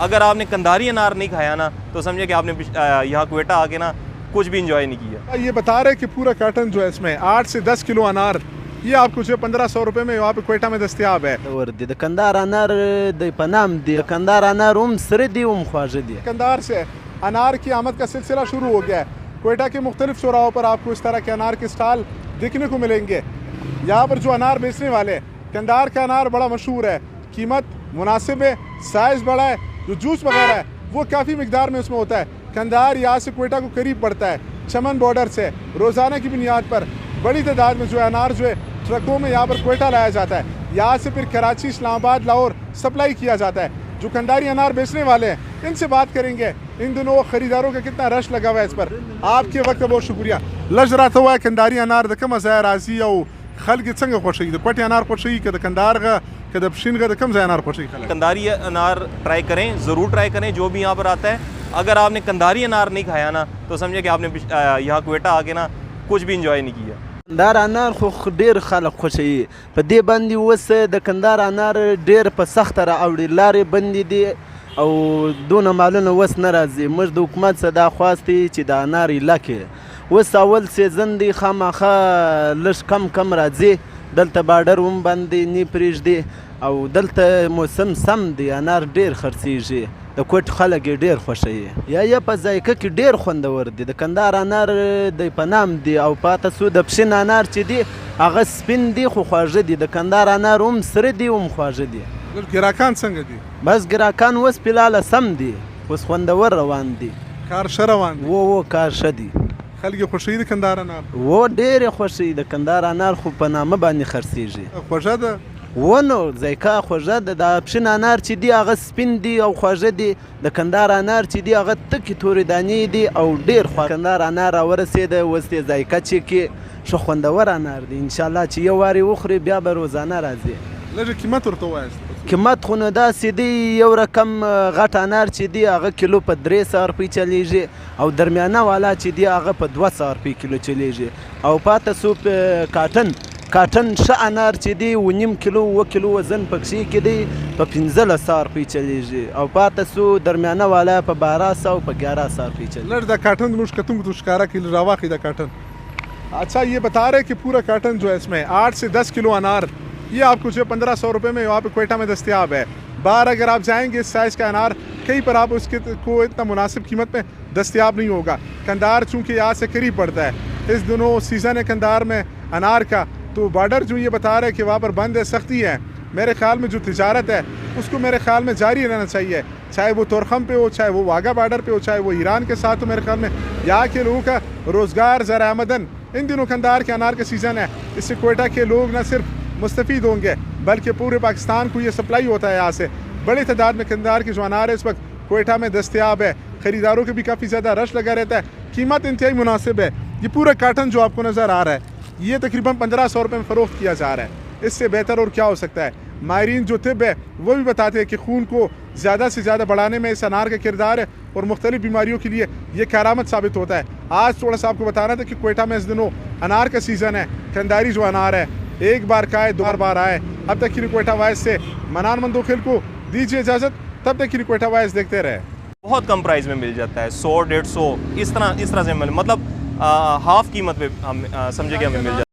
اگر آپ نے کنداری انار نہیں کھایا نا تو سمجھے کہ آپ نے یہاں کوئٹہ آ کے نا کچھ بھی انجوائے نہیں کیا۔ یہ بتا رہے کہ پورا کارٹن جو ہے اس میں 8 سے 10 کلو انار یہ آپ کو جو 1500 روپے میں وہاں پہ کوئٹہ میں دستیاب ہے۔ د کندهار انار د پنام دی کندهار انار هم سره دی هم خواږه دی۔ کندهار سے انار کی آمد کا سلسلہ شروع ہو گیا ہے۔ کوئٹہ کے مختلف چوراہوں پر آپ کو اس طرح کے انار کے سٹال دیکھنے کو ملیں گے۔ یہاں پر جو انار بیچنے والے کندهار کا انار بڑا مشہور ہے، قیمت مناسب ہے، سائز بڑا ہے، جو جوس وغیرہ ہے وہ کافی مقدار میں اس میں ہوتا ہے۔ کندهار یہاں سے کوئٹہ کو قریب پڑتا ہے، چمن بارڈر سے روزانہ کی بنیاد پر بڑی تعداد میں جو ہے انار جو ہے ٹرکوں میں یہاں پر کوئٹہ لایا جاتا ہے، یہاں سے پھر کراچی، اسلام آباد، لاہور سپلائی کیا جاتا ہے۔ جو کندہاری انار بیچنے والے ہیں ان سے بات کریں گے، ان دنوں خریداروں کا کتنا رش لگا ہوا ہے اس پر۔ آپ کے وقت کا بہت شکریہ۔ لج رات ہوا ہے کندہاری انار د کم ځای راځي او خلک څنګه خوښوي؟ د کوټې انار خوښوي که د کندهار غه که د پښین غه د کم ځای انار خوښوي خلک؟ کنداری انار ٹرائی کریں، ضرور ٹرائی کریں جو بھی یہاں پر آتا ہے۔ اگر آپ نے کنداری انار نہیں کھایا نا تو سمجھے کہ آپ نے یہاں کوئٹہ آ کے نا کچھ بھی انجوائے نہیں کیا۔ کندهار انار خو ډیر خلک خوښوي، په دې باندې اوس د کندهار انار ډیر په سخته راوړي، لارې بندې دي او دونه مالونه اوس نه راځي۔ موږ د حکومت څخه دا خواست دی چې د انار علاقې اوس اول سیزن دی، خامخا لږ کم راځي، دلته بارډر هم باندې نه پرېږدي او دلته موسم سم دی، انار ډیر خرڅېږي، د کوټ خلک یې ډیر خوښوي، یا په ذایقه کې ډیر خوندور دی۔ د کندهار انار د پنام دی او پاته سو د پښین انار چې دی هغه سپین دی خو خواږه دی، د کندهار انار هم سره دی هم خواږه دی۔ ګراکان څنګه دي؟ بس ګراکان اوس فلحاله سم دی، اوس خوندور روان دی، کار ښه روان دی؟ و کار ښه دی، خلک یې خوښوي د کندهار انار؟ و ډېر یې خوښوي، د کندهار انار خو په نامه باندې خرڅېږي، خوږه ده؟ نو ذایقه خوږه ده، د پښین انار چې دی هغه سپین دی او خواږه دی، د کندهار انار چې دی هغه تکې تورې دانې دي او ډېر خوږ. کندهار انار راورسېده، اوس یې ذایقه چکې ښه خوندور انار دی، انشاءالله چې یو وارې وخوري بیا به روزانه راځي. لږ قیمت ورته ووایاست؟ قیمت خو نو داسې دی، یو رقم غټ انار چې دی هغه کیلو په 300 روپۍ چلیږي او درمیانه والا چې دی هغه په 200 روپۍ کیلو چلیږي او پاته سو کاټن ښه انار چې دی 1.5 کیلو 2 کیلو وزن پکښې کې دی په 1500 روپۍ چلیږي او پاته سو درمیانه والا په 1200 او په 1100 روپۍ چلیږي. لږ دا کاټن زموږ کتونکو ته ښکاره کړي، راواخلي دا کاټن. اچھا یہ بتا رہے کہ پورا کارٹن جو ہے اس میں 8 سے 10 کلو انار یہ آپ کو جو 1500 روپے میں وہاں پہ کوئٹہ میں دستیاب ہے۔ باہر اگر آپ جائیں گے اس سائز کا انار کہیں پر آپ اس کے کو اتنا مناسب قیمت میں دستیاب نہیں ہوگا۔ کندہار چونکہ یہاں سے قریب پڑتا ہے، اس دنوں سیزن ہے کندہار میں انار کا، تو بارڈر جو یہ بتا رہے کہ وہاں پر بند ہے، سختی ہے۔ میرے خیال میں جو تجارت ہے اس کو میرے خیال میں جاری رہنا چاہیے، چاہے وہ تورخم پہ ہو، چاہے وہ واگا بارڈر پہ ہو، چاہے وہ ایران کے ساتھ ہو۔ میرے خیال میں یہاں کے لوگوں کا روزگار ذرائع آمدن ان دنوں کندہار کے انار کا سیزن ہے، اس سے کوئٹہ کے لوگ نہ صرف مستفید ہوں گے بلکہ پورے پاکستان کو یہ سپلائی ہوتا ہے یہاں سے۔ بڑی تعداد میں کندہار کے جو انار ہے اس وقت کوئٹہ میں دستیاب ہے، خریداروں کے بھی کافی زیادہ رش لگا رہتا ہے، قیمت انتہائی مناسب ہے۔ یہ پورا کارٹن جو آپ کو نظر آ رہا ہے یہ تقریباً 1500 روپے میں فروخت کیا جا رہا ہے، اس سے بہتر اور کیا ہو سکتا ہے۔ ماہرین جو طب ہے وہ بھی بتاتے ہیں کہ خون کو زیادہ سے زیادہ بڑھانے میں اس انار کا کردار ہے اور مختلف بیماریوں کے لیے یہ کارآمد ثابت ہوتا ہے۔ آج تھوڑا سا آپ کو بتانا تھا کہ کوئٹہ میں اس دنوں انار کا سیزن ہے، کندہاری جو انار ہے ایک بار کھائے 2 بار آئے۔ اب تک کے لیے کوئٹہ وائز سے منان مندوخیل کو دیجیے اجازت، تب تک کے لیے کوئٹہ وائز دیکھتے رہے۔ بہت کم پرائز میں مل جاتا ہے، 100 150 اس طرح سے مطلب ہاف قیمت پہ ہم سمجھے کہ ہمیں مل جاتا ہے۔